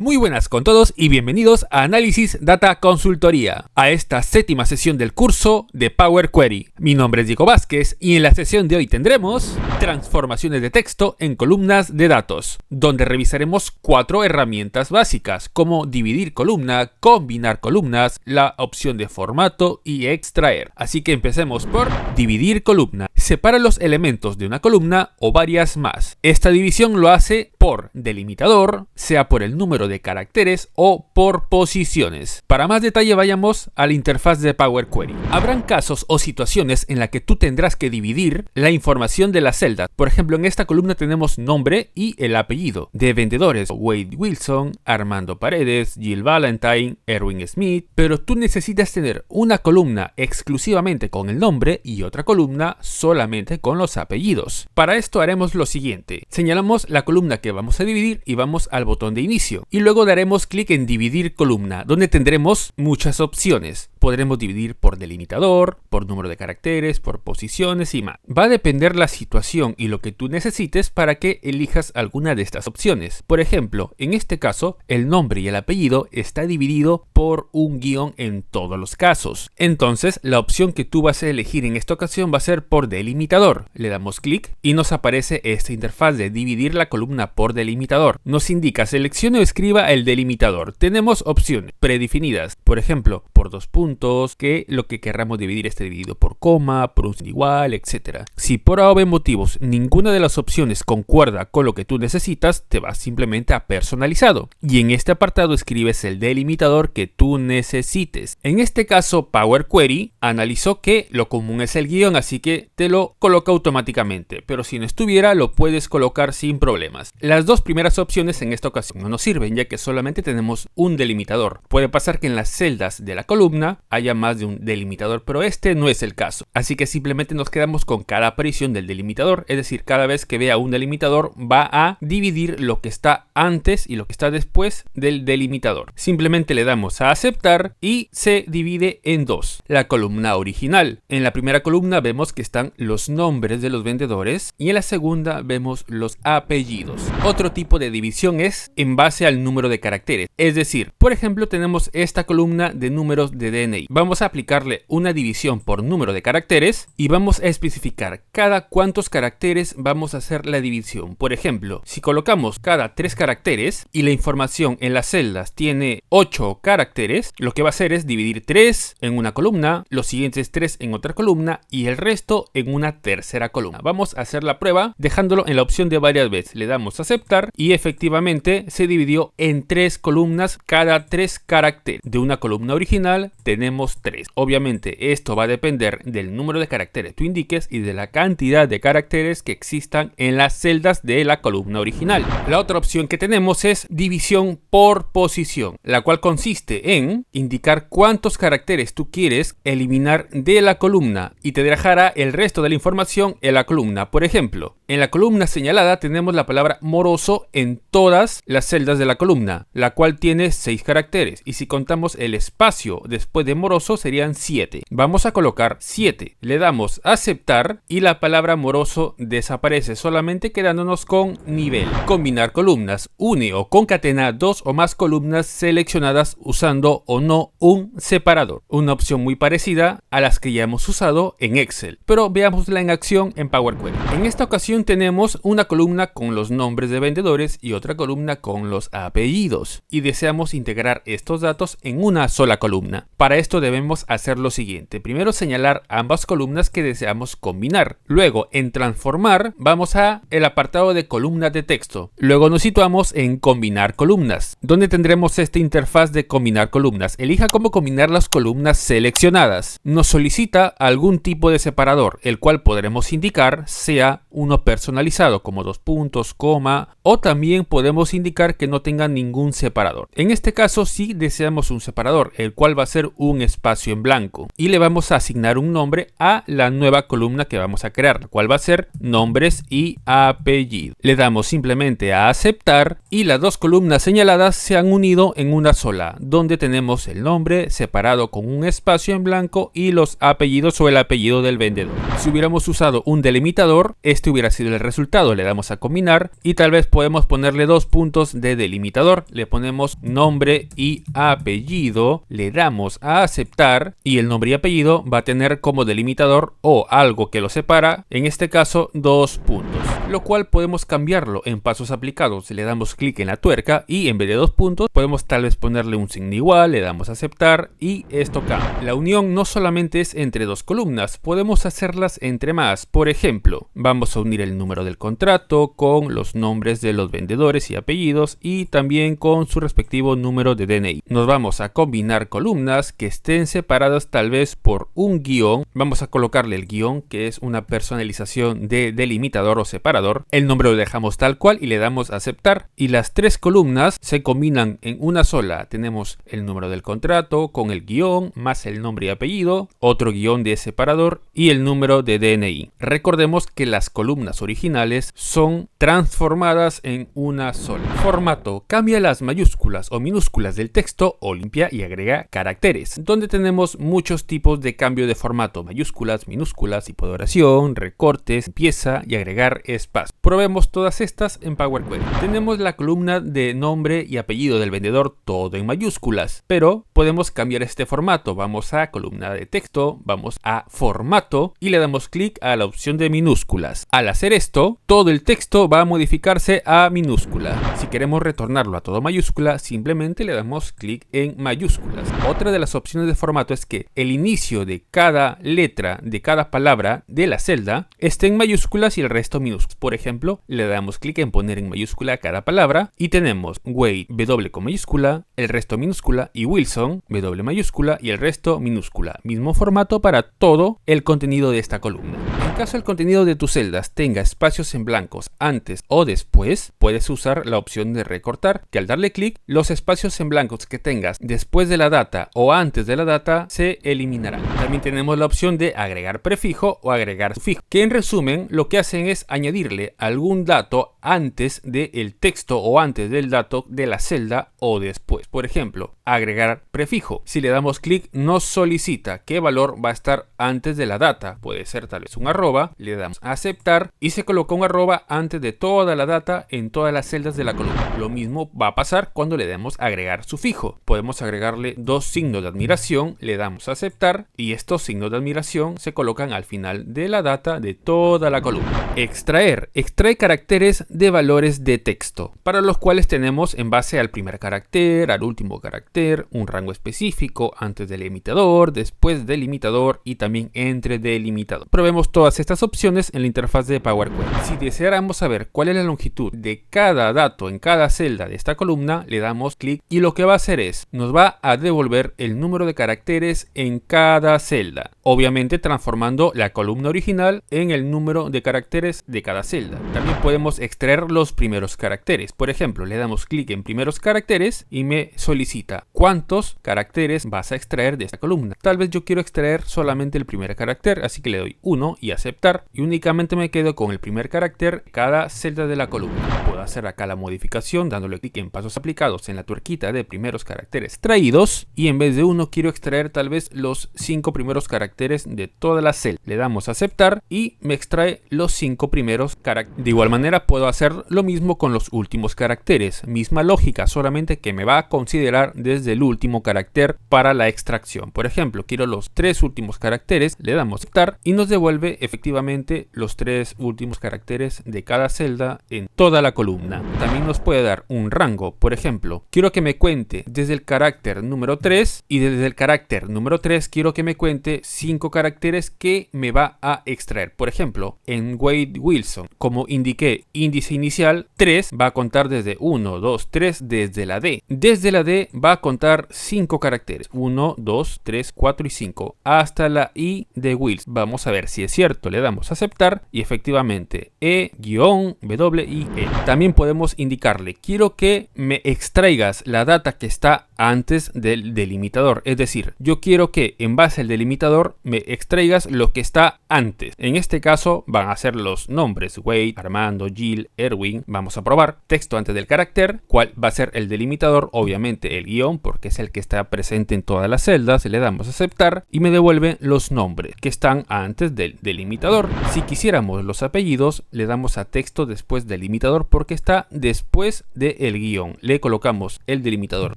Muy buenas con todos y bienvenidos a Análisis Data Consultoría, a esta séptima sesión del curso de Power Query. Mi nombre es Diego Vázquez y en la sesión de hoy tendremos transformaciones de texto en columnas de datos, donde revisaremos 4 herramientas básicas como dividir columna, combinar columnas, la opción de formato y extraer. Así que empecemos por dividir columna. Separa los elementos de una columna o varias más. Esta división lo hace por delimitador, sea por el número de caracteres o por posiciones. Para más detalle vayamos a la interfaz de Power Query. Habrán casos o situaciones en las que tú tendrás que dividir la información de las celdas. Por ejemplo, en esta columna tenemos nombre y el apellido de vendedores: Wade Wilson, Armando Paredes, Jill Valentine, Erwin Smith, pero tú necesitas tener una columna exclusivamente con el nombre y otra columna solamente con los apellidos. Para esto haremos lo siguiente: señalamos la columna que vamos a dividir y vamos al botón de inicio y luego daremos clic en dividir columna, donde tendremos muchas opciones. Podremos dividir por delimitador, por número de caracteres, por posiciones y más. Va a depender la situación y lo que tú necesites para que elijas alguna de estas opciones. Por ejemplo, en este caso, el nombre y el apellido está dividido por un guión en todos los casos. Entonces, la opción que tú vas a elegir en esta ocasión va a ser por delimitador. Le damos clic y nos aparece esta interfaz de dividir la columna por delimitador. Nos indica seleccione o escriba el delimitador. Tenemos opciones predefinidas. Por ejemplo, por 2 puntos, que lo que querramos dividir esté dividido por coma, por un signo igual, etc. Si por A o B motivos ninguna de las opciones concuerda con lo que tú necesitas, te vas simplemente a personalizado y en este apartado escribes el delimitador que tú necesites. En este caso, Power Query analizó que lo común es el guión, así que te lo coloca automáticamente, pero si no estuviera lo puedes colocar sin problemas. Las 2 primeras opciones en esta ocasión no nos sirven, ya que solamente tenemos un delimitador. Puede pasar que en las celdas de la columna haya más de un delimitador, pero este no es el caso. Así que simplemente nos quedamos con cada aparición del delimitador, es decir, cada vez que vea un delimitador va a dividir lo que está antes y lo que está después del delimitador. Simplemente le damos a aceptar y se divide en 2. La columna original. En la primera columna vemos que están los nombres de los vendedores y en la segunda vemos los apellidos. Otro tipo de división es en base al número de caracteres. Es decir, por ejemplo, tenemos esta columna de números de DNI. Vamos a aplicarle una división por número de caracteres y vamos a especificar cada cuántos caracteres vamos a hacer la división. Por ejemplo, si colocamos cada 3 caracteres y la información en las celdas tiene 8 caracteres, lo que va a hacer es dividir 3 en una columna, los siguientes 3 en otra columna y el resto en una tercera columna. Vamos a hacer la prueba dejándolo en la opción de varias veces. Le damos a aceptar y efectivamente se dividió en 3 columnas cada 3 caracteres. De una columna original tenemos 3. Obviamente esto va a depender del número de caracteres que tú indiques y de la cantidad de caracteres que existan en las celdas de la columna original. La otra opción que tenemos es división por posición, la cual consiste en indicar cuántos caracteres tú quieres eliminar de la columna y te dejará el resto de la información en la columna. Por ejemplo, en la columna señalada tenemos la palabra moroso en todas las celdas de la columna, la cual tiene 6 caracteres y si contamos el espacio después de moroso serían 7. Vamos a colocar 7. Le damos a aceptar y la palabra moroso desaparece, solamente quedándonos con nivel. Combinar columnas. Une o concatena 2 o más columnas seleccionadas usando o no un separador. Una opción muy parecida a las que ya hemos usado en Excel, pero veámosla en acción en Power Query. En esta ocasión tenemos una columna con los nombres de vendedores y otra columna con los apellidos y deseamos integrar estos datos en una sola columna. Para esto debemos hacer lo siguiente: primero señalar ambas columnas que deseamos combinar, luego en transformar vamos a el apartado de columnas de texto, luego nos situamos en combinar columnas, donde tendremos esta interfaz de combinar columnas. Elija cómo combinar las columnas seleccionadas. Nos solicita algún tipo de separador, el cual podremos indicar sea uno personalizado como 2 puntos, coma, o también podemos indicar que no tenga ningún separador. En este caso sí deseamos un separador, el cual va a ser un espacio en blanco y le vamos a asignar un nombre a la nueva columna que vamos a crear, la cual va a ser nombres y apellido. Le damos simplemente a aceptar y las dos columnas señaladas se han unido en una sola, donde tenemos el nombre separado con un espacio en blanco y los apellidos o el apellido del vendedor. Si hubiéramos usado un delimitador, este hubiera sido el resultado. Le damos a combinar y tal vez podemos ponerle 2 puntos de delimitador. Le ponemos nombre y apellido, le damos a aceptar y el nombre y apellido va a tener como delimitador o algo que lo separa, en este caso 2 puntos, lo cual podemos cambiarlo en pasos aplicados. Le damos clic en la tuerca y en vez de 2 puntos podemos tal vez ponerle un signo igual, le damos a aceptar y esto cambia. La unión no solamente es entre dos columnas, podemos hacerlas entre más. Por ejemplo, vamos a unir el número del contrato con los nombres de los vendedores y apellidos y también con su respectivo número de DNI. Nos vamos a combinar columnas que estén separadas tal vez por un guión. Vamos a colocarle el guión, que es una personalización de delimitador o separador. El nombre lo dejamos tal cual y le damos a aceptar y las 3 columnas se combinan en una sola. Tenemos el número del contrato con el guión más el nombre y apellido, otro guión de separador y el número de DNI. Recordemos que las columnas originales son transformadas en una sola. Formato: cambia las mayúsculas o minúsculas del texto o limpia y agrega caracteres, donde tenemos muchos tipos de cambio de formato: mayúsculas, minúsculas, tipo de oración, recortes, limpieza y agregar espacio. Probemos todas estas en Power Query. Tenemos la columna de nombre y apellido del vendedor, todo en mayúsculas, pero podemos cambiar este formato. Vamos a columna de texto, vamos a formato y le damos clic a la opción de minúsculas. Al hacer esto, todo el texto va a modificarse a minúscula. Si queremos retornarlo a todo mayúscula, simplemente le damos clic en mayúsculas. Otra de las opciones de formato es que el inicio de cada letra de cada palabra de la celda esté en mayúsculas y el resto minúsculas. Por ejemplo, le damos clic en poner en mayúscula cada palabra y tenemos Wade W con mayúscula, el resto minúscula, y Wilson W mayúscula y el resto minúscula. Mismo formato para todo el contenido de esta columna. En caso el contenido de tus celdas tenga espacios en blancos antes o después, puedes usar la opción de recortar, que al darle clic, los espacios en blancos que tengas después de la data o antes de la data se eliminarán. También tenemos la opción de agregar prefijo o agregar sufijo, que en resumen lo que hacen es añadirle algún dato antes del texto o antes del dato de la celda o después. Por ejemplo, agregar prefijo. Si le damos clic, nos solicita qué valor va a estar antes de la data. Puede ser tal vez un arroba, le damos a aceptar y se coloca un arroba antes de toda la data en todas las celdas de la columna. Lo mismo va a pasar cuando le demos agregar sufijo. Podemos agregarle 2 signos de admiración, le damos a aceptar y estos signos de admiración se colocan al final de la data de toda la columna. Extraer. Extrae caracteres de valores de texto, para los cuales tenemos en base al primer carácter, al último carácter, un rango específico antes del delimitador, después del delimitador y también entre delimitador. Probemos todas estas opciones en la interfaz de Power Query. Si deseáramos saber cuál es la longitud de cada dato en cada celda de esta columna, le damos clic y lo que va a hacer es, nos va a devolver el número de caracteres en cada celda, obviamente transformando la columna original en el número de caracteres de cada celda. También podemos extraer los primeros caracteres. Por ejemplo, le damos clic en primeros caracteres y me solicita cuántos caracteres vas a extraer de esta columna. Tal vez yo quiero extraer solamente el primer carácter, así que le doy 1 y aceptar y únicamente me quedo con el primer carácter de cada celda de la columna. Puedo hacer acá la modificación dándole clic en pasos aplicados en la tuerquita de primeros caracteres extraídos y en vez de 1 quiero extraer tal vez los 5 primeros caracteres de toda la celda. Le damos a aceptar y me extrae los 5 primeros caracteres. De igual manera puedo hacer lo mismo con los últimos caracteres. Misma lógica, solamente que me va a considerar desde el último carácter para la extracción. Por ejemplo, quiero los 3 últimos caracteres, le damos a aceptar y nos devuelve efectivamente los 3 últimos caracteres de cada celda en toda la columna. También nos puede dar un rango. Por ejemplo, quiero que me cuente desde el carácter número 3 y desde el carácter número 3 quiero que me cuente 5 caracteres que me va a extraer. Por ejemplo, en Wade Wilson, como indiqué índice inicial 3, va a contar desde 1, 2, 3 desde la D. Desde la D va a contar 5 caracteres, 1, 2, 3, 4 y 5 hasta la I de Wilson. Vamos a ver si es cierto, le damos a aceptar y efectivamente E-W-I-E. También También podemos indicarle, quiero que me extraigas la data que está antes del delimitador. Es decir, yo quiero que en base al delimitador me extraigas lo que está antes. En este caso van a ser los nombres Wade, Armando, Jill, Erwin. Vamos a probar texto antes del carácter. ¿Cuál va a ser el delimitador? Obviamente el guión, porque es el que está presente en todas las celdas. Le damos a aceptar y me devuelve los nombres que están antes del delimitador. Si quisiéramos los apellidos, le damos a texto después del delimitador porque está después del guión. Le colocamos el delimitador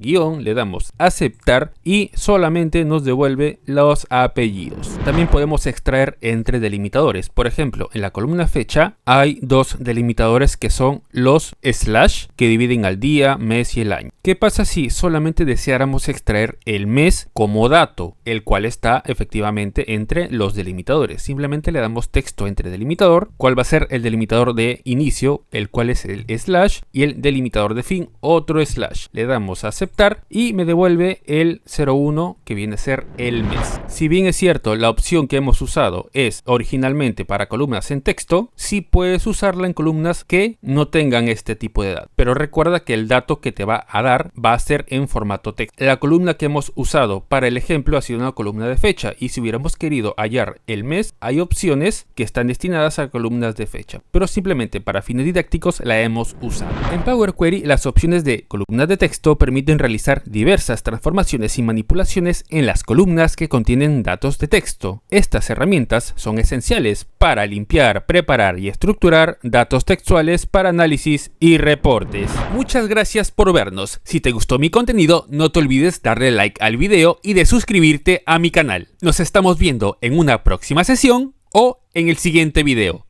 guión, le damos aceptar y solamente nos devuelve los apellidos. También podemos extraer entre delimitadores. Por ejemplo, en la columna fecha hay dos delimitadores que son los slash, que dividen al día, mes y el año. ¿Qué pasa si solamente deseáramos extraer el mes como dato, el cual está efectivamente entre los delimitadores? Simplemente le damos texto entre delimitador, cuál va a ser el delimitador de inicio, el cual es el slash, y el delimitador de fin, otro slash. Le damos a aceptar y me devuelve el 01, que viene a ser el mes. Si bien es cierto, la opción que hemos usado es originalmente para columnas en texto, sí puedes usarla en columnas que no tengan este tipo de datos. Pero recuerda que el dato que te va a dar va a ser en formato texto. La columna que hemos usado para el ejemplo ha sido una columna de fecha, y si hubiéramos querido hallar el mes, hay opciones que están destinadas a columnas de fecha, pero simplemente para fines didácticos la hemos usado. En Power Query, las opciones de columnas de texto permiten realizar diversas transformaciones y manipulaciones en las columnas que contienen datos de texto. Estas herramientas son esenciales para limpiar, preparar y estructurar datos textuales para análisis y reportes. Muchas gracias por vernos. Si te gustó mi contenido, no te olvides darle like al video y de suscribirte a mi canal. Nos estamos viendo en una próxima sesión o en el siguiente video.